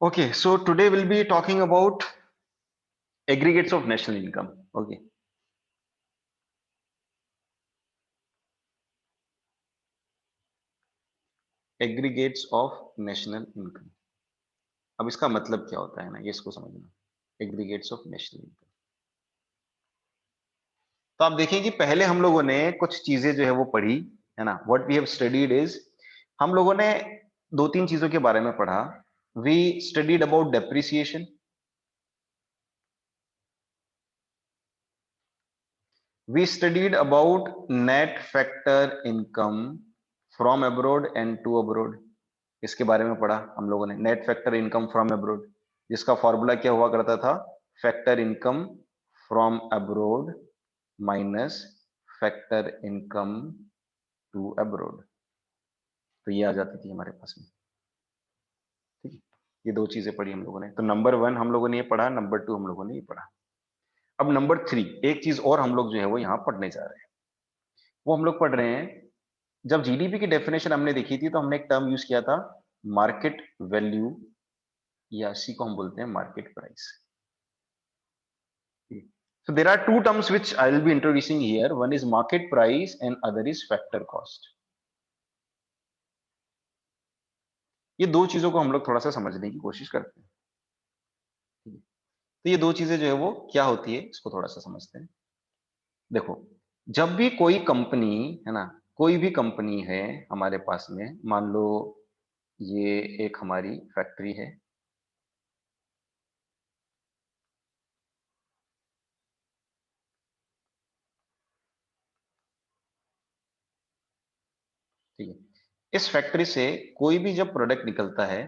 Okay, so today we'll be talking about aggregates of national income. Okay. Aggregates of national income. अब इसका मतलब क्या होता है ना, ये इसको समझना। Aggregates of national income. तो आप देखें कि पहले हम लोगों ने कुछ चीजें जो है वो पढ़ी, है ना। What we have studied is, हम लोगों ने दो तीन चीजों के बारे में पढ़ा। We studied about depreciation, we studied about net factor income from abroad and to abroad. इसके बारे में पढ़ा हम लोगों ने, net factor income from abroad, जिसका फॉर्मूला क्या हुआ करता था, factor income from abroad minus factor income to abroad. तो ये आ जाती थी हमारे पास में। ठीक है, ये दो चीजें पढ़ी हम लोगों ने। तो नंबर वन हम लोगों ने ये पढ़ा, नंबर टू हम लोगों ने ये पढ़ा। अब नंबर थ्री, एक चीज और हम लोग जो है वो यहाँ पढ़ने जा रहे हैं। वो हम लोग पढ़ रहे हैं, जब जीडीपी की डेफिनेशन हमने देखी थी तो हमने एक टर्म यूज किया था, मार्केट वैल्यू, या इसी को हम बोलते हैं market price. So there are two terms which I will be introducing here. One is market price and other is factor cost. ये दो चीजों को हम लोग थोड़ा सा समझने की कोशिश करते हैं। तो ये दो चीजें जो है वो क्या होती है, इसको थोड़ा सा समझते हैं। देखो, जब भी कोई कंपनी, है ना, कोई भी कंपनी है हमारे पास में, मान लो ये एक हमारी फैक्ट्री है। ठीक है, इस फैक्ट्री से कोई भी जब प्रोडक्ट निकलता है,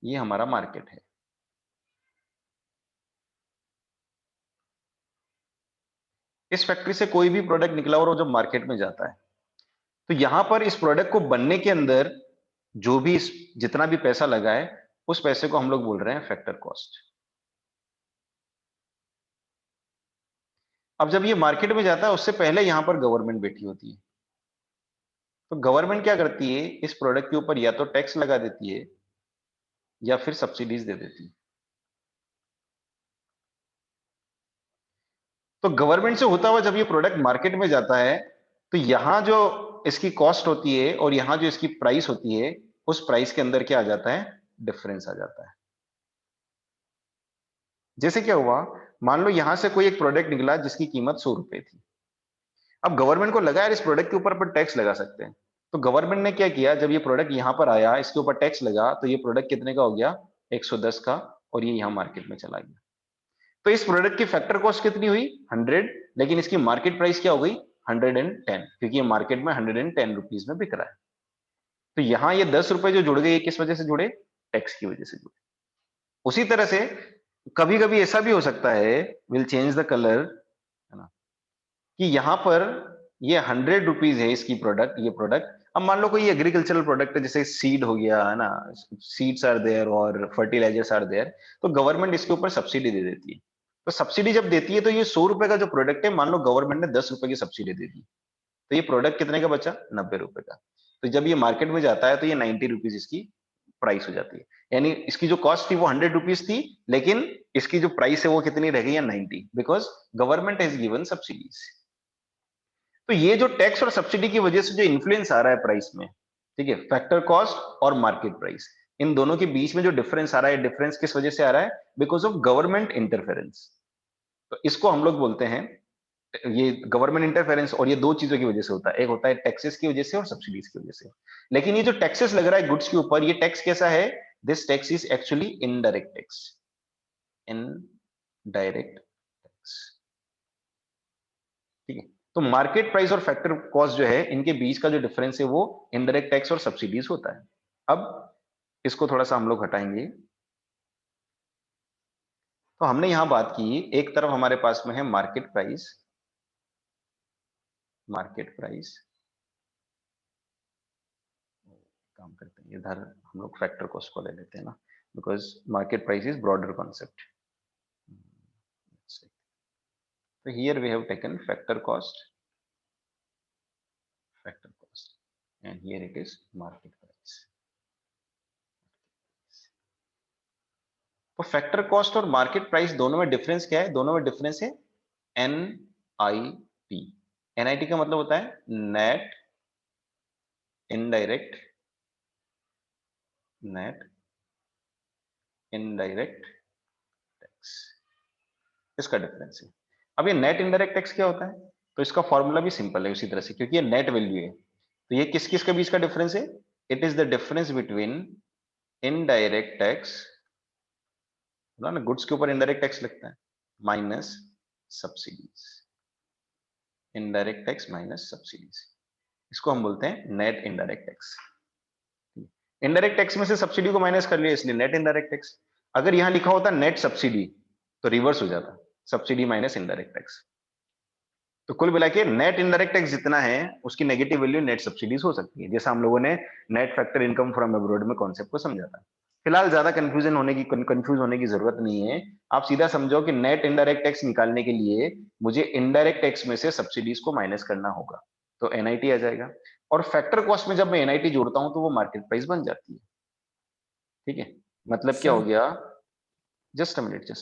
ये हमारा मार्केट है। इस फैक्ट्री से कोई भी प्रोडक्ट निकला और वो जब मार्केट में जाता है, तो यहां पर इस प्रोडक्ट को बनने के अंदर जो भी जितना भी पैसा लगा है, उस पैसे को हम लोग बोल रहे हैं फैक्टर कॉस्ट। अब जब ये मार्केट में जाता है, उससे पहले यहां पर गवर्नमेंट बैठी होती है। तो गवर्नमेंट क्या करती है, इस प्रोडक्ट के ऊपर या तो टैक्स लगा देती है या फिर सब्सिडीज दे देती है। तो गवर्नमेंट से होता हुआ जब ये प्रोडक्ट मार्केट में जाता है, तो यहां जो इसकी कॉस्ट होती है और यहां जो इसकी प्राइस होती है, उस प्राइस के अंदर क्या आ जाता है, डिफरेंस आ जाता है। जैसे क्या हुआ, मान लो यहां से कोई एक प्रोडक्ट निकला जिसकी कीमत 100 रुपए थी। अब गवर्नमेंट को लगा यार इस प्रोडक्ट के ऊपर अपन टैक्स लगा सकते हैं। तो गवर्नमेंट ने क्या किया, जब ये प्रोडक्ट यहां पर आया, इसके ऊपर टैक्स लगा, तो ये प्रोडक्ट कितने का हो गया, 110 का, और ये यहां मार्केट में चला गया। तो इस प्रोडक्ट की फैक्टर कॉस्ट कितनी हुई, 100, लेकिन इसकी मार्केट प्राइस क्या हो गई, 110, क्योंकि ये मार्केट में 110 रुपीज में बिक रहा है। तो यहां ये 10 रुपए जो जुड़ गए, ये किस वजह से जुड़े, टैक्स की वजह से जुड़े। उसी तरह से कभी कभी ऐसा भी हो सकता है, विल चेंज द कलर, है ना, कि यहां पर ये 100 रुपीज है इसकी प्रोडक्ट, ये प्रोडक्ट। अब मान लो कोई एग्रीकल्चरल प्रोडक्ट है, जैसे सीड हो गया, है ना, सीड्स आर देयर और फर्टिलाइजर्स आर देयर, तो गवर्नमेंट इसके ऊपर सब्सिडी दे देती है। तो सब्सिडी जब देती है, तो ये 100 रुपए का जो प्रोडक्ट है, मान लो गवर्नमेंट ने 10 रुपए की सब्सिडी दे दी, तो ये प्रोडक्ट कितने का बचा, 90 रुपए का। तो जब ये मार्केट में जाता है, तो ये 90 रुपीज इसकी प्राइस हो जाती है। यानी इसकी जो कॉस्ट थी वो 100 रुपीज थी, लेकिन इसकी जो प्राइस है वो कितनी रह गई है, 90, because government has given subsidies. तो ये जो टैक्स और सब्सिडी की वजह से जो इन्फ्लुएंस आ रहा है प्राइस में, ठीक है, फैक्टर कॉस्ट और मार्केट प्राइस, इन दोनों के बीच में जो डिफरेंस आ रहा है, डिफरेंस किस वजह से आ रहा है, बिकॉज ऑफ गवर्नमेंट इंटरफेरेंस। तो इसको हम लोग बोलते हैं, ये गवर्नमेंट इंटरफेरेंस, और ये दो चीजों की वजह से होता है, एक होता है टैक्सेस की वजह से और सब्सिडीज की वजह से। लेकिन ये जो टैक्सेस लग रहा है गुड्स के ऊपर, ये टैक्स कैसा है, this tax is actually indirect tax, indirect tax. ठीक है, तो मार्केट प्राइस और फैक्टर कॉस्ट जो है, इनके बीच का जो डिफरेंस है वो इनडायरेक्ट टैक्स और सब्सिडीज होता है। अब इसको थोड़ा सा हम लोग हटाएंगे। तो हमने यहां बात की, एक तरफ हमारे पास में है मार्केट प्राइस, मार्केट प्राइस, काम करते हैं इधर, हम लोग फैक्टर कॉस्ट को ले लेते हैं ना, because market price is broader concept. तो here we have taken factor cost, and here it is market price. तो फैक्टर कॉस्ट और मार्केट प्राइस दोनों में डिफरेंस क्या है? दोनों में डिफरेंस है NIP। NIT का मतलब होता है नेट इनडायरेक्ट टैक्स, इसका डिफरेंस है। अब ये नेट इनडायरेक्ट टैक्स क्या होता है? तो इसका फॉर्मूला भी सिंपल है उसी तरह से, क्योंकि ये नेट वैल्यू है। तो ये किस किस के बीच का डिफरेंस है? It is the difference between indirect tax ना, गुड्स के ऊपर इनडायरेक्ट टैक्स लगता है, minus subsidies. Indirect tax minus subsidies, इसको हम बोलते हैं net indirect tax. Indirect tax में से सब्सिडी को माइनस कर लिया, इसलिए नेट इनडायरेक्ट टैक्स। अगर यहां लिखा होता नेट सब्सिडी तो रिवर्स हो जाता, सब्सिडी माइनस इनडायरेक्ट टैक्स। तो कुल मिला के नेट इनडायरेक्ट टैक्स जितना है उसकी नेगेटिव वैल्यू नेट सब्सिडीज हो सकती है, जैसा हम लोगों ने net factor income from abroad में कॉन्सेप्ट को समझा था। फिलहाल ज्यादा कंफ्यूज होने की जरूरत नहीं है। आप सीधा समझो कि नेट इनडायरेक्ट टैक्स निकालने के लिए मुझे इनडायरेक्ट टैक्स में से सब्सिडीज को माइनस करना होगा, तो NIT आ जाएगा। और फैक्टर कॉस्ट में जब मैं NIT जोड़ता हूं तो वो मार्केट प्राइस बन जाती है। ठीक है, मतलब क्या हो गया? Just a minute,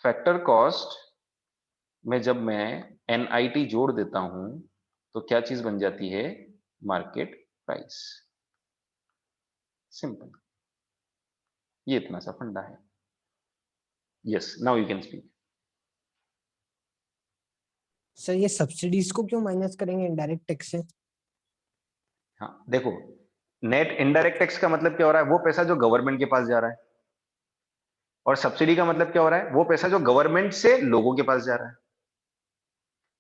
factor cost में जब मैं NIT जोड़ देता हूं तो क्या चीज बन जाती है? Market price. सिंपल, ये इतना सा फंडा है। Yes, now you can speak. Sir ये सब्सिडीज को क्यों माइनस करेंगे इनडायरेक्ट टैक्स से? हाँ देखो, नेट इनडायरेक्ट टैक्स का मतलब क्या हो रहा है? वो पैसा जो गवर्नमेंट के पास जा रहा है। और सब्सिडी का मतलब क्या हो रहा है? वो पैसा जो गवर्नमेंट से लोगों के पास जा रहा है।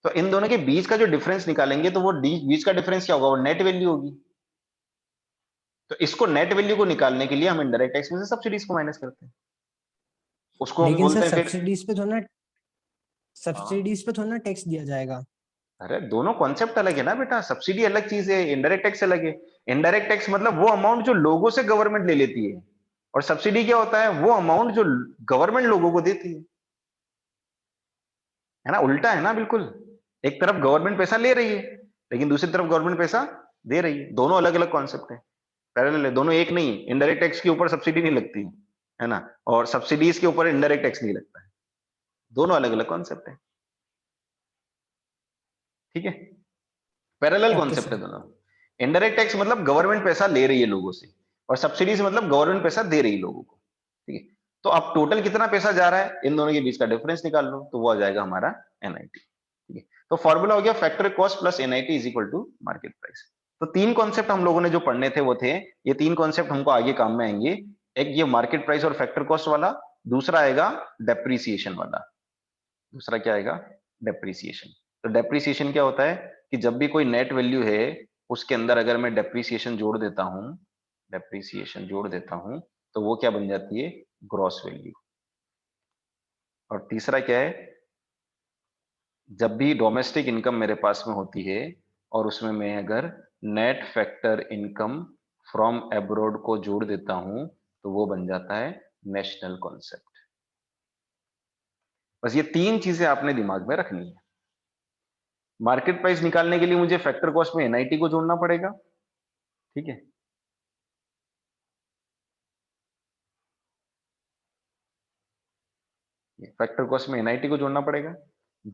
तो इन दोनों के बीच का जो डिफरेंस निकालेंगे तो वो बीच का डिफरेंस क्या होगा? वो नेट वैल्यू होगी। तो इसको नेट वैल्यू को निकालने के लिए हम इनडायरेक्ट टैक्स में से सब्सिडीज को माइनस करते हैं, उसको हम लेकिन सर बोलते हैं फिर। सब्सिडीज पे थोड़ा ना टैक्स दिया जाएगा। अरे दोनों कॉन्सेप्ट अलग है ना बेटा, सब्सिडी अलग चीज है, इनडायरेक्ट टैक्स अलग है। इनडायरेक्ट टैक्स मतलब वो अमाउंट जो लोगों से गवर्नमेंट ले लेती है, और सब्सिडी क्या होता है? वो अमाउंट जो गवर्नमेंट लोगों को देती है ना, उल्टा है ना बिल्कुल। एक तरफ गवर्नमेंट पैसा ले रही है, लेकिन दूसरी तरफ गवर्नमेंट पैसा दे रही है। दोनों अलग अलग कॉन्सेप्ट है, पैरेलल है, दोनों एक नहीं। इनडायरेक्ट टैक्स के ऊपर सब्सिडी नहीं लगती है ना, और सब्सिडीज के ऊपर इनडायरेक्ट टैक्स नहीं लगता है। दोनों अलग अलग कॉन्सेप्ट है, ठीक है, पैरेलल ओके कॉन्सेप्ट है सर। दोनों। इनडायरेक्ट टैक्स मतलब गवर्नमेंट पैसा ले रही है लोगों से, और सब्सिडीज मतलब गवर्नमेंट पैसा दे रही है लोगों को। ठीक है, तो अब टोटल कितना पैसा जा रहा है, इन दोनों के बीच का डिफरेंस निकाल लो, तो वो आ जाएगा हमारा NIT। ठीक है, तो फॉर्मूला हो गया factor cost plus NIT is equal to market price. तो तीन कॉन्सेप्ट हम लोगों ने जो पढ़ने थे वो थे ये। तीन कॉन्सेप्ट हमको आगे काम में आएंगे। एक ये मार्केट प्राइस और फैक्टर कॉस्ट वाला, दूसरा आएगा डेप्रीसिएशन वाला। दूसरा क्या आएगा? डेप्रीसिएशन। तो डेप्रीसिएशन क्या होता है कि जब भी कोई नेट वैल्यू है उसके अंदर अगर मैं डेप्रीसिएशन जोड़ देता हूं, तो वो क्या बन जाती है? Gross value. और तीसरा क्या है? जब भी डोमेस्टिक इनकम मेरे पास में होती है और उसमें मैं अगर net factor income from abroad को जोड़ देता हूं तो वो बन जाता है नेशनल कॉन्सेप्ट। बस ये तीन चीजें आपने दिमाग में रखनी है। मार्केट प्राइस निकालने के लिए मुझे फैक्टर कॉस्ट में NIT को जोड़ना पड़ेगा, ठीक है। फैक्टर कॉस्ट में NIT को जोड़ना पड़ेगा।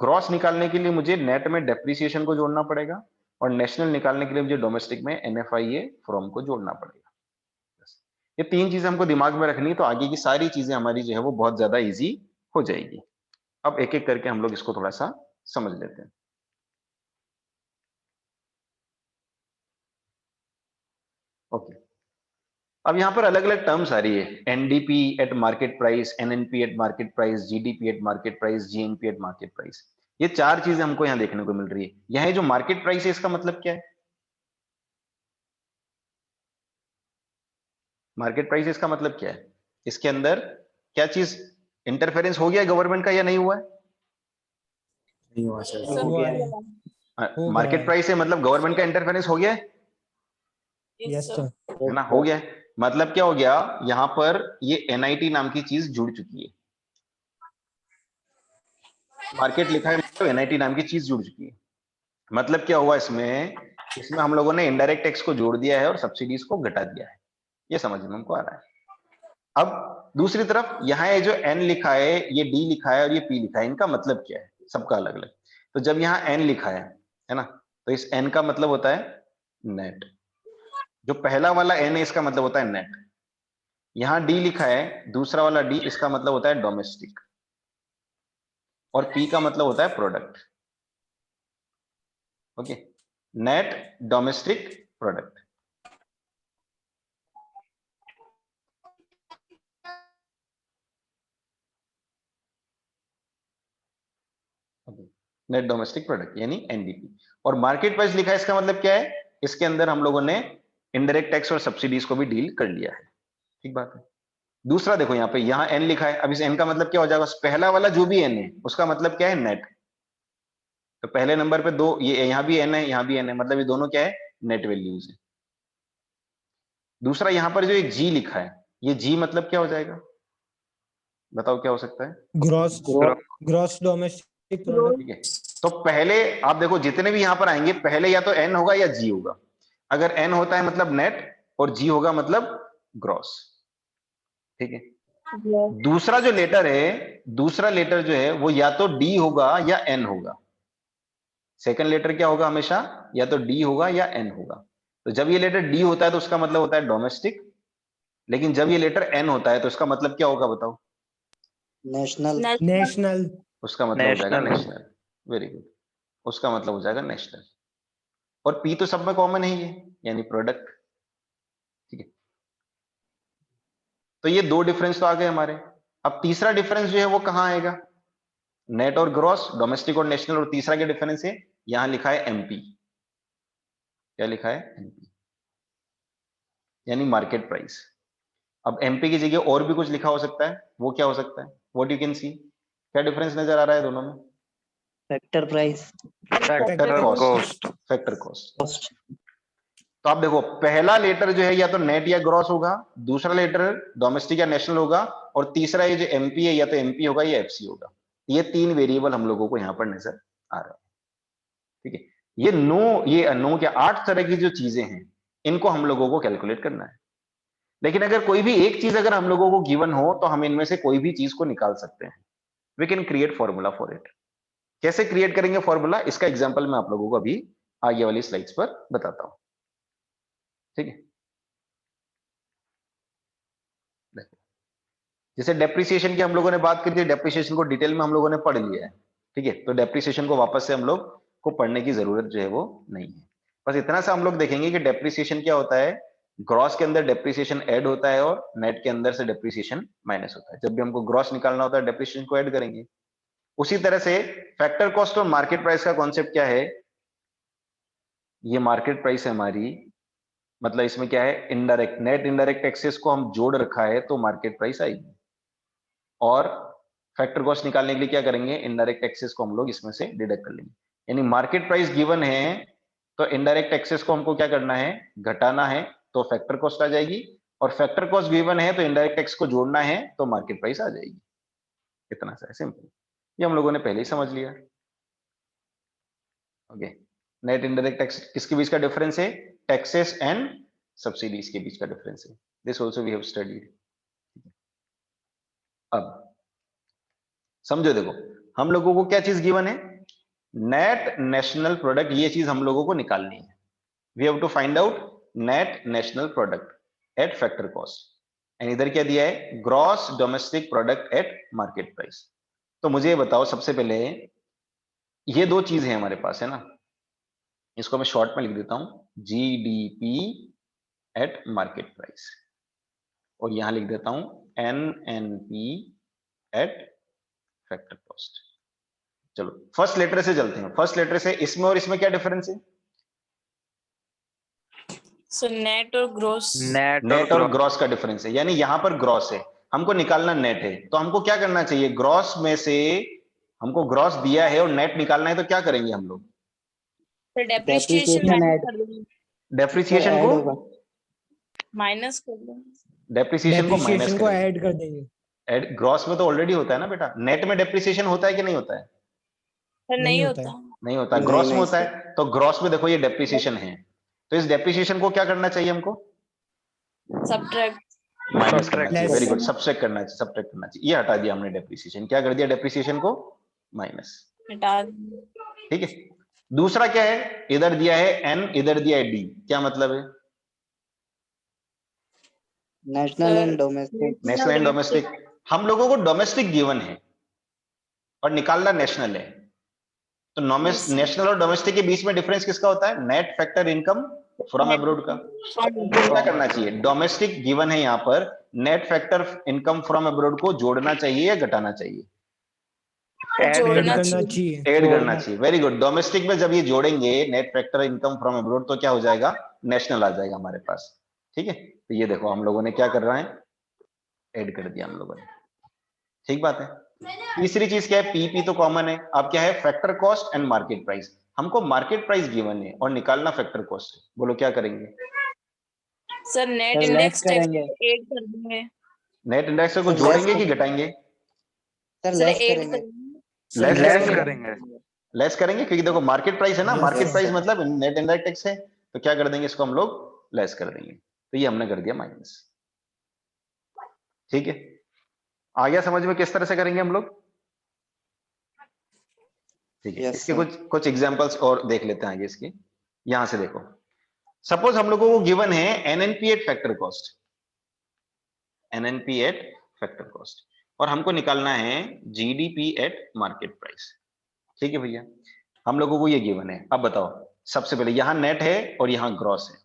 ग्रॉस निकालने के लिए मुझे नेट में डेप्रीसिएशन को जोड़ना पड़ेगा, और नेशनल निकालने के लिए मुझे डोमेस्टिक में NFIA फ्रॉम को जोड़ना पड़ेगा। ये तीन चीजें हमको दिमाग में रखनी, तो आगे की सारी चीजें हमारी जो है वो बहुत ज्यादा इजी हो जाएगी। अब एक एक करके हम लोग इसको थोड़ा सा समझ लेते हैं। ओके, अब यहाँ पर अलग अलग टर्म्स आ रही है। NDP eight market price, NNP eight market price, GDP eight market price, GNP eight market price. ये चार चीजें हमको यहाँ देखने को मिल रही है। यहाँ जो मार्केट प्राइस है इसका मतलब क्या है? मार्केट प्राइस इसका मतलब क्या है? इसके अंदर क्या चीज इंटरफेरेंस हो गया गवर्नमेंट का या नहीं हुआ है? नहीं हुआ सर। हो गया है। मार्केट प्राइस है मतलब गवर्नमेंट का इंटरफेरेंस हो गया है, यस सर। है ना, हो गया है। मतलब क्या हो गया? यहां पर ये NIT नाम की चीज जुड़ चुकी है। मार्केट लिखा है मतलब NIT नाम की चीज जुड़ चुकी है। मतलब क्या हुआ इसमें? इसमें हम लोगों ने इनडायरेक्ट टैक्स को जोड़ दिया है और सब्सिडीज को घटा दिया है। ये समझ में हमको आ रहा है। अब दूसरी तरफ यहाँ ये जो n लिखा है, ये d लिखा है और ये p लिखा है, इनका मतलब क्या है? सबका अलग अलग। तो जब यहाँ n लिखा है ना, तो इस n का मतलब होता है नेट। जो पहला वाला n है इसका मतलब होता है नेट। यहाँ d लिखा है, दूसरा वाला d, इसका मतलब होता है डोमेस्टिक, और p का मतलब होता है product. Okay, net, domestic, product. Net domestic product यानी एनडीपी। और मार्केट प्राइस लिखा है, इसका मतलब क्या है? इसके अंदर हम लोगों ने इनडायरेक्ट टैक्स और सब्सिडीज को भी डील कर लिया है। ठीक बात है। दूसरा देखो यहाँ पे, यहाँ एन लिखा है, अब इस एन का मतलब क्या हो जाएगा? पहला वाला जो भी एन है उसका मतलब क्या है? नेट। तो पहले नंबर पे दो, ये यहाँ भी एन है, यहाँ भी एन है, मतलब ये दोनों क्या है? नेट वैल्यूज है। दूसरा यहाँ पर जो एक जी लिखा है, ये जी मतलब क्या हो जाएगा? बताओ क्या हो सकता है? Gross gross domestic product. ठीक है, तो पहले आप देखो जितने भी यहां पर आएंगे, पहले या तो एन होगा या जी होगा। अगर एन होता है मतलब नेट, और जी होगा मतलब ग्रॉस। ठीक है, दूसरा जो लेटर है, दूसरा लेटर जो है वो या तो डी होगा या एन होगा। सेकंड लेटर क्या होगा हमेशा? या तो डी होगा या एन होगा। तो जब ये लेटर डी होता है तो उसका मतलब होता है डोमेस्टिक, लेकिन जब ये लेटर एन होता है तो उसका मतलब क्या होगा? बताओ। नेशनल। नेशनल। उसका मतलब हो जाएगा नेशनल। वेरी गुड, उसका मतलब हो जाएगा नेशनल। और पी तो सब में कॉमन है ये, यानी प्रोडक्ट। ठीक है, तो ये दो डिफरेंस तो आ गए हमारे। अब तीसरा डिफरेंस जो है वो कहां आएगा? नेट और ग्रॉस, डोमेस्टिक और नेशनल। और तीसरा क्या डिफरेंस है? यहां लिखा है एमपी। क्या लिखा है? एमपी, यानी मार्केट प्राइस। अब एमपी की जगह और भी कुछ लिखा हो सकता है, वो क्या हो सकता है? व्हाट यू कैन सी, क्या डिफरेंस नजर आ रहा है दोनों में? Factor price. Factor cost. Factor cost. तो आप देखो, पहला लेटर जो है या तो नेट या ग्रॉस होगा, दूसरा लेटर डोमेस्टिक या नेशनल होगा, और तीसरा ये जो एमपी है या तो एमपी होगा या एफसी होगा। ये तीन वेरिएबल हम लोगों को यहां पर नजर आ रहा है। ठीक है, ये नो क्या 8 तरह की जो चीजें हैं, इनको हम लोगों को कैलकुलेट करना है। लेकिन अगर कोई भी एक चीज अगर हम लोगों को गिवन हो तो हम इनमें से कोई भी चीज को निकाल सकते हैं। We can create formula for it. कैसे क्रिएट करेंगे फॉर्मूला, इसका एग्जाम्पल मैं आप लोगों को अभी आगे वाली स्लाइड्स पर बताता हूं। ठीक है, देखो, जैसे डेप्रिसिएशन की हम लोगों ने बात करी थी, डेप्रिसिएशन को डिटेल में हम लोगों ने पढ़ लिया है। ठीक है, तो डेप्रिसिएशन को वापस से हम लोग को पढ़ने की जरूरत जो है वो नहीं है। बस इतना सा हम लोग देखेंगे कि डेप्रिसिएशन क्या होता है। ग्रॉस के अंदर डेप्रिसिएशन ऐड होता है और नेट के अंदर से डेप्रिसिएशन माइनस होता है। जब भी हमको ग्रॉस निकालना होता है, डेप्रिसिएशन को ऐड करेंगे। उसी तरह से फैक्टर कॉस्ट और मार्केट प्राइस का कॉन्सेप्ट क्या है? ये मार्केट प्राइस है हमारी, मतलब इसमें क्या है? इनडायरेक्ट, नेट इनडायरेक्ट टैक्सेस को हम जोड़ रखा है तो मार्केट प्राइस आएगी। और फैक्टर कॉस्ट निकालने के लिए क्या करेंगे? इनडायरेक्ट टैक्सेस को हम लोग इसमें से डिडक्ट कर लेंगे। यानी मार्केट प्राइस गिवन है तो इनडायरेक्ट टैक्सेस को हमको क्या करना है? घटाना है, तो फैक्टर कॉस्ट आ जाएगी। और फैक्टर कॉस्ट गिवन है तो इनडायरेक्ट टैक्स को जोड़ना है तो मार्केट प्राइस आ जाएगी। इतना सा सिंपल, ये हम लोगों ने पहले ही समझ लिया। ओके, नेट इनडायरेक्ट टैक्स किसके बीच का डिफरेंस है? टैक्सेस एंड सब्सिडीज के बीच का डिफरेंस है। This also we have studied. अब समझो, देखो, हम लोगों को क्या चीज गिवन है? नेट नेशनल प्रोडक्ट, ये चीज हम लोगों को निकालनी है। We have to find out net national product at factor cost. And इधर क्या दिया है? Gross domestic product at market price. तो मुझे ये बताओ, सबसे पहले ये दो चीज है हमारे पास, है ना? इसको मैं शॉर्ट में लिख देता हूं, जीडीपी एट मार्केट प्राइस, और यहां लिख देता हूं एनएनपी एट फैक्टर कॉस्ट। चलो फर्स्ट लेटर से चलते हैं। फर्स्ट लेटर से इसमें और इसमें क्या डिफरेंस है? सो नेट और ग्रॉस। नेट और ग्रॉस का डिफरेंस है, यानी यहां पर ग्रॉस है, हमको निकालना नेट है। तो हमको क्या करना चाहिए? ग्रॉस में से हमको ग्रॉस दिया है और नेट निकालना है, तो क्या करेंगे हम लोग? तो डेप्रिसिएशन माइनस कर देंगे। डेप्रिसिएशन को माइनस कर देंगे। डेप्रिसिएशन को माइनस डेप्रिसिएशन को करेंगे। ऐड कर देंगे। ऐड ग्रॉस में तो ऑलरेडी होता है ना बेटा। नेट में डेप्रिसिएशन होता है कि नहीं होता है? पर नहीं होता। नहीं होता, ग्रॉस में होता है। तो ग्रॉस में देखो ये डेप्रिसिएशन है, तो इस डेप्रिसिएशन को क्या करना चाहिए हमको? सब्ट्रैक्ट। माइनस करना चाहिए, Less. वेरी गुड, सब्ट्रैक्ट करना चाहिए, सब्ट्रैक्ट करना चाहिए। ये हटा दिया हमने डेप्रिसिएशन, क्या कर दिया डेप्रिसिएशन को, माइनस, हटा ठीक है। दूसरा क्या है, इधर दिया है एन, इधर दिया है डी, क्या मतलब है, national and domestic. National and domestic. हम लोगों को डोमेस्टिक गिवन है और निकालना नेशनल है, तो Yes. नेशनल और डोमेस्टिक के बीच में डिफरेंस किसका होता है, net factor income from abroad का। हमको क्या करना चाहिए, डोमेस्टिक गिवन है यहाँ पर, net factor income from abroad को जोड़ना चाहिए या घटाना चाहिए, ऐड जोड़ना करना चाहिए। चाहिए। ऐड करना चाहिए, वेरी गुड। डोमेस्टिक में जब ये जोड़ेंगे net factor income from abroad, तो क्या हो जाएगा, नेशनल आ जाएगा हमारे पास, ठीक है। तो ये देखो हम लोगों ने क्या कर रहा है, ऐड कर दिया हम लोगों ने, ठीक बात है। तीसरी चीज क्या है, पीपी तो कॉमन है, अब क्या है, factor cost and market price. हमको मार्केट प्राइस गिवन है और निकालना फैक्टर कॉस्ट है, बोलो क्या करेंगे, sir net sir, index less करेंगे। ऐड कर देंगे। नेट इंडेक्स को सर, जोड़ेंगे less कि घटाएंगे, सर सर लेस ऐड करेंगे। करेंगे। लेस लेस करेंगे, करेंगे। लेस करेंगे, क्योंकि देखो मार्केट प्राइस है ना, Yes, market yes, price sir. मतलब नेट इनडायरेक्ट टैक्स है, तो क्या कर देंगे, इसको हम लोग लेस कर देंगे, तो ये हमने कर दिया माइनस, ठीक है। आ गया समझ में किस तरह से करेंगे हम लोग, ठीक है। Yes, इसके sir. कुछ कुछ एग्जांपल्स और देख लेते हैं आगे इसके। यहां से देखो, सपोज हम लोगों को गिवन है NNP eight factor cost, NNP eight factor cost, और हमको निकालना है जीडीपी एट मार्केट प्राइस, ठीक है भैया। हम लोगों को ये गिवन है, अब बताओ, सबसे पहले यहां नेट है और यहां ग्रॉस है,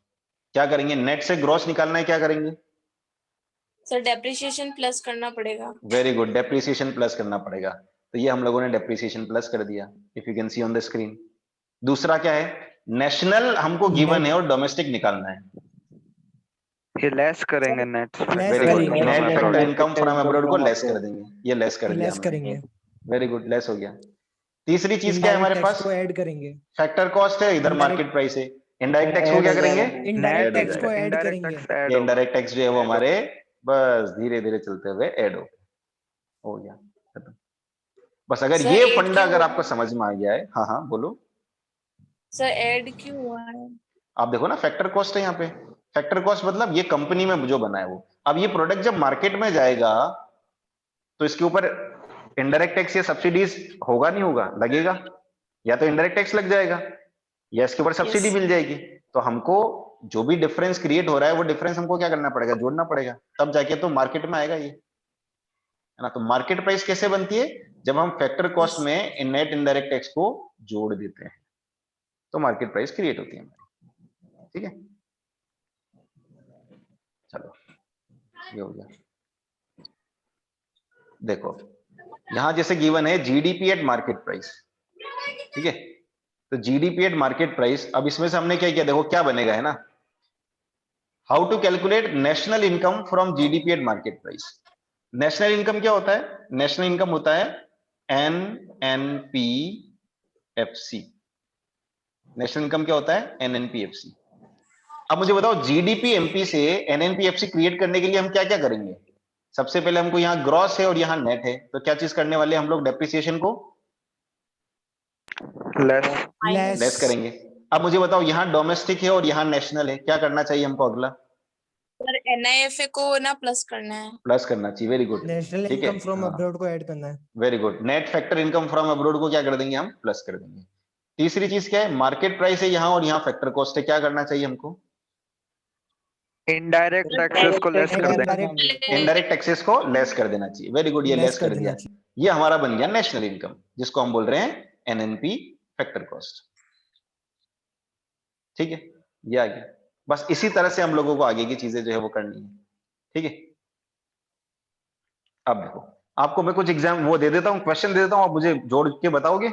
क्या करेंगे, नेट से ग्रॉस निकालना है, क्या करेंगे, सर डेप्रिसिएशन प्लस करना पड़ेगा। वेरी गुड, डेप्रिसिएशन प्लस करना पड़ेगा, तो ये हम लोगों ने डेप्रिसिएशन प्लस कर दिया, if you can see on the screen. दूसरा क्या है, नेशनल हमको गिवन है और डोमेस्टिक निकालना है, ये लेस करेंगे नेट Less वेरी गुड, करेंगे। Net factor Net income factor from income abroad को from लेस कर abroad. देंगे, ये लेस कर दिया लेस हमने, करेंगे। वेरी गुड, लेस हो गया। तीसरी चीज क्या है इनडायरेक्ट हमारे टैक्स पास, को ऐड करेंगे। फैक्टर कॉस्ट है, इधर Indirect- मार्केट प्राइस है, इनडायरेक्ट टैक्स को Add क्या हो करेंगे, जाएगा। इनडायरेक्ट Add हो टैक्स को जाएगा। ऐड इनडायरेक्ट करेंगे। टैक्स ऐड ये होगा। इनडायरेक्ट टैक्स जो है वो हमारे बस धीरे धीरे चलते हुए ऐड हो गया, खत्म। बस अगर सर ये ऐड फंडा क्यों अगर हुआ? आपको समझ में आ गया है, हाँ हाँ बोलो, सर ऐड क्यों हुआ है? आप देखो ना फैक्टर कॉस्ट है यहाँ पे, फैक्टर कॉस्ट मतलब ये कंपनी में जो बना है वो, अब ये प्रोडक्ट जब मार्केट में जाएगा तो इसके ऊपर इनडायरेक्ट टैक्स या सब्सिडीज होगा नहीं होगा, लगेगा, या तो इनडायरेक्ट टैक्स लग जाएगा या इसके ऊपर सब्सिडी Yes. मिल जाएगी, तो हमको जो भी डिफरेंस क्रिएट हो रहा है वो डिफरेंस हमको क्या करना पड़ेगा, जोड़ना पड़ेगा, तब जाके तो मार्केट में आएगा ये, है ना। तो मार्केट प्राइस कैसे बनती है, जब हम फैक्टर कॉस्ट में नेट इनडायरेक्ट टैक्स को जोड़ देते हैं तो मार्केट प्राइस क्रिएट होती है हमारी, ठीक है। चलो ये हो गया, देखो यहां जैसे गिवन है जीडीपी एट मार्केट प्राइस, ठीक है, तो जीडीपी एट मार्केट प्राइस, अब इसमें से हमने क्या किया, देखो क्या बनेगा, है ना, how to calculate national income from GDP at market price. National income क्या होता है, नेशनल इनकम होता है एनएनपीएफसी, नेशनल इनकम क्या होता है, एनएनपीएफसी। अब मुझे बताओ जीडीपी एमपी से एनएनपीएफसी क्रिएट करने के लिए हम क्या क्या करेंगे, सबसे पहले हमको यहाँ ग्रॉस है और यहाँ नेट है, तो क्या चीज करने वाले हम लोग, डेप्रिसिएशन को लेस लेस करेंगे। अब मुझे बताओ यहाँ डोमेस्टिक है और यहाँ नेशनल है, क्या करना चाहिए हमको, अगला सर एनआईएफए को ना प्लस करना है। प्लस करना चाहिए, वेरी गुड, नेशनल ठीक है, इनकम फ्रॉम हाँ अब्रॉड को ऐड करना है। Very good, net factor income from abroad को क्या कर देंगे हम, प्लस कर देंगे। तीसरी चीज क्या है, मार्केट प्राइस है यहाँ और यहाँ फैक्टर कॉस्ट है, क्या करना चाहिए हमको, इनडायरेक्ट टैक्सेस को लेस कर देंगे। इनडायरेक्ट टैक्सेस को लेस कर देना चाहिए, वेरी गुड, ये लेस कर दिया, चाहिए। ये हमारा बन गया नेशनल इनकम, जिसको हम बोल रहे हैं एनएनपी फैक्टर कॉस्ट, ठीक है, ये आ गया। बस इसी तरह से हम लोगों को आगे की चीजें जो है वो करनी है, ठीक है। अब देखो आपको मैं कुछ एग्जाम वो दे देता हूँ, क्वेश्चन दे देता हूँ, आप मुझे जोड़ के बताओगे,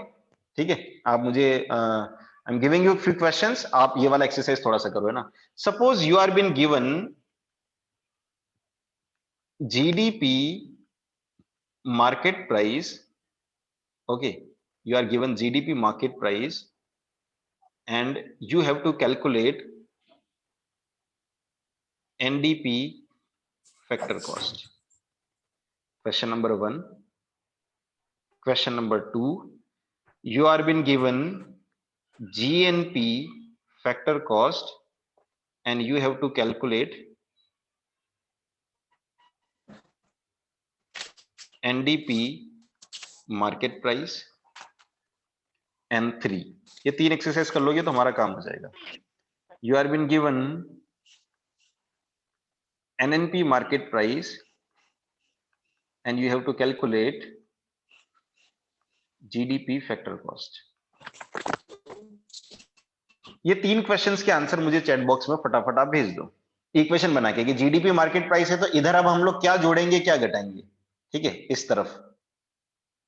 ठीक है। आप मुझे I am giving you few questions, आप ये वाला एक्सरसाइज थोड़ा सा करो, है ना। Suppose you are been given GDP market price, okay, you are given GDP market price and you have to calculate NDP factor cost. Question number 1. Question number 2, you are been given GNP factor cost and you have to calculate NDP market price N3, ये 3 exercise कर लोगे तो हमारा काम हो जाएगा। You are been given NNP market price and you have to calculate GDP factor cost. ये 3 questions के आंसर मुझे चैट बॉक्स में फटाफट आप भेज दो इक्वेशन बना के कि जीडीपी मार्केट प्राइस है तो इधर अब हम लोग क्या जोड़ेंगे क्या घटाएंगे, ठीक है, इस तरफ,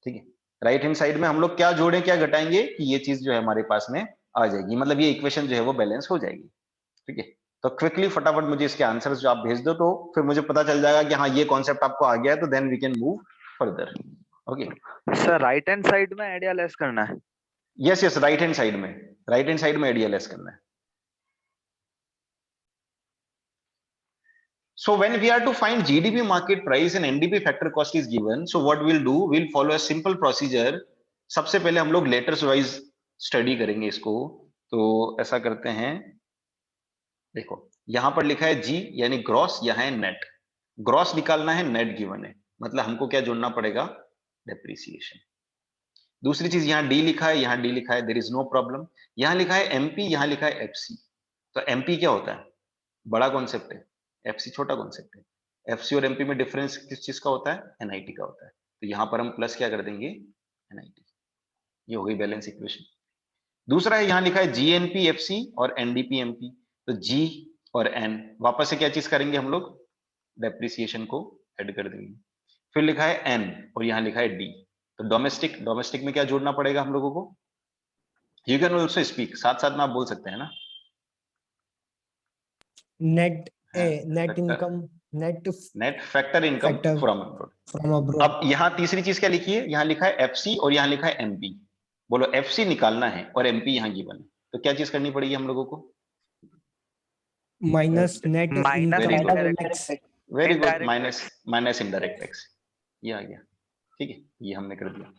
ठीक है, राइट हैंड साइड में हम लोग क्या जोड़ें क्या घटाएंगे कि ये चीज जो है हमारे पास में आ जाएगी, मतलब ये इक्वेशन जो है वो बैलेंस हो जाएगी, ठीक है। तो क्विकली फटाफट मुझे इसके आंसर्स जो आप भेज दो तो फिर मुझे पता चल जाएगा कि हाँ ये कॉन्सेप्ट आपको आ गया है, तो then we can move further. Okay sir right hand side में एड या लेस करना है? Yes yes, right hand side में एड या लेस करना है। So when we are to find GDP market price and NDP factor cost is given, so what we'll do, we'll follow a simple procedure. सबसे पहले हम लोग letters wise study करेंगे इसको, तो ऐसा करते हैं, देखो यहां पर लिखा है जी यानी ग्रॉस, यहां है नेट, ग्रॉस निकालना है, नेट गिवन है, मतलब हमको क्या जोड़ना पड़ेगा, डेप्रिसिएशन। दूसरी चीज यहाँ डी लिखा है, यहाँ डी लिखा है, देयर इज नो प्रॉब्लम। यहाँ लिखा है एमपी, यहाँ लिखा है एफसी, तो एमपी क्या होता है, बड़ा कॉन्सेप्ट है, एफसी छोटा कॉन्सेप्ट है। एफसी और एमपी में डिफरेंस किस चीज का होता है, एनआईटी का होता है, तो यहाँ पर हम प्लस क्या कर देंगे, एनआईटी। ये हो गई बैलेंस इक्वेशन। दूसरा है यहाँ लिखा है जीएनपी एफसी और एनडीपी एमपी, तो जी और एन वापस से क्या चीज करेंगे हम लोग, डेप्रिसिएशन को ऐड कर देंगे। फिर लिखा है एन और यहाँ लिखा है डी, तो डोमेस्टिक, डोमेस्टिक में क्या जोड़ना पड़ेगा हम लोगों को, यू कैन ऑल्सो स्पीक, साथ साथ में आप बोल सकते हैं ना, net net income, net factor income from abroad. From abroad. अब यहाँ तीसरी चीज क्या लिखी है, यहाँ लिखा है एफसी और यहाँ लिखा है एमपी, बोलो एफसी निकालना है और एमपी यहाँ गिवन है, तो क्या चीज करनी पड़ेगी हम लोगों को, minus net minus very good, minus indirect tax, ये आ गया, ठीक है, ये हमने कर दिया।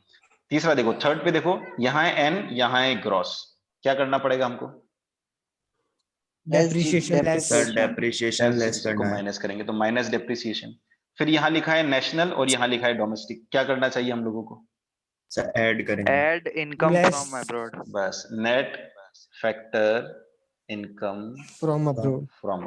तीसरा देखो, थर्ड पे देखो, यहाँ है एन, यहाँ है ग्रॉस, क्या करना पड़ेगा हमको, डेप्रिसिएशन लेस करना है, माइनस करेंगे तो माइनस डेप्रिसिएशन। फिर यहाँ लिखा है नेशनल और यहाँ लिखा है डोमेस्टिक, क्या करना चाहिए हम लोगों को, ऐड करेंगे, add income Less. From abroad, बस net factor income from abroad, from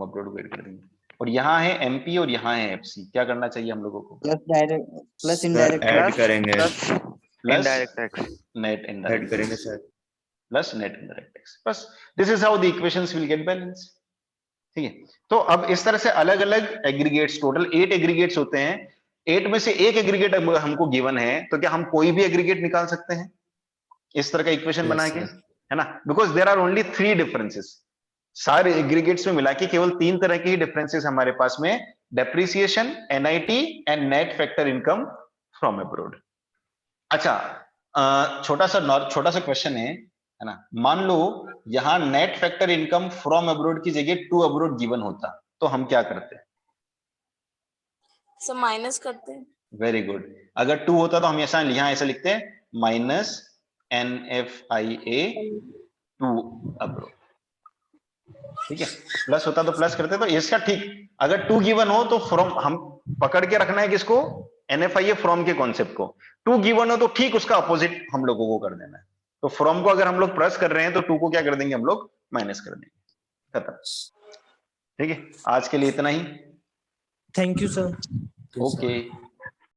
abroad को ऐड कर देंगे। और यहाँ है एमपी और यहाँ है एफसी, क्या करना चाहिए हम लोगों को, plus direct plus indirect add करेंगे, plus indirect tax, net add indirect करेंगे sir, plus net indirect tax, बस this is how the equations will get balance, ठीक है। तो अब इस तरह से अलग अलग एग्रीगेट्स, टोटल 8 एग्रीगेट्स होते हैं, 8 में से एक एग्रीगेट हमको गिवन है, तो क्या हम कोई भी एग्रीगेट निकाल सकते हैं इस तरह का इक्वेशन बना के, है ना, because there are only 3 differences, सारे एग्रीगेट्स में मिला के केवल 3 तरह के ही डिफरेंसेस हमारे पास में, depreciation, NIT and net factor income from abroad. अच्छा, छोटा सा क्वेश्चन है ना, मान लो यहां net factor income from abroad की जगह टू अब्रॉड गिवन होता, तो हम क्या करते हैं, सब माइनस करते हैं। वेरी गुड, अगर 2 होता तो हम यहाँ ऐसा लिखते हैं माइनस NFIA टू अब्रॉड, ठीक है, प्लस होता तो प्लस करते, तो इसका ठीक, अगर 2 गिवन हो तो फ्रॉम, हम पकड़ के रखना है किसको, NFIA फ्रॉम के कॉन्सेप्ट को, 2 गिवन हो तो ठीक उसका अपोजिट हम लोगों को कर देना है, तो फ्रॉम को अगर हम लोग प्लस कर रहे हैं तो 2 को क्या कर देंगे हम लोग, माइनस कर देंगे, खत्म, ठीक है। आज के लिए इतना ही, थैंक यू सर। ओके।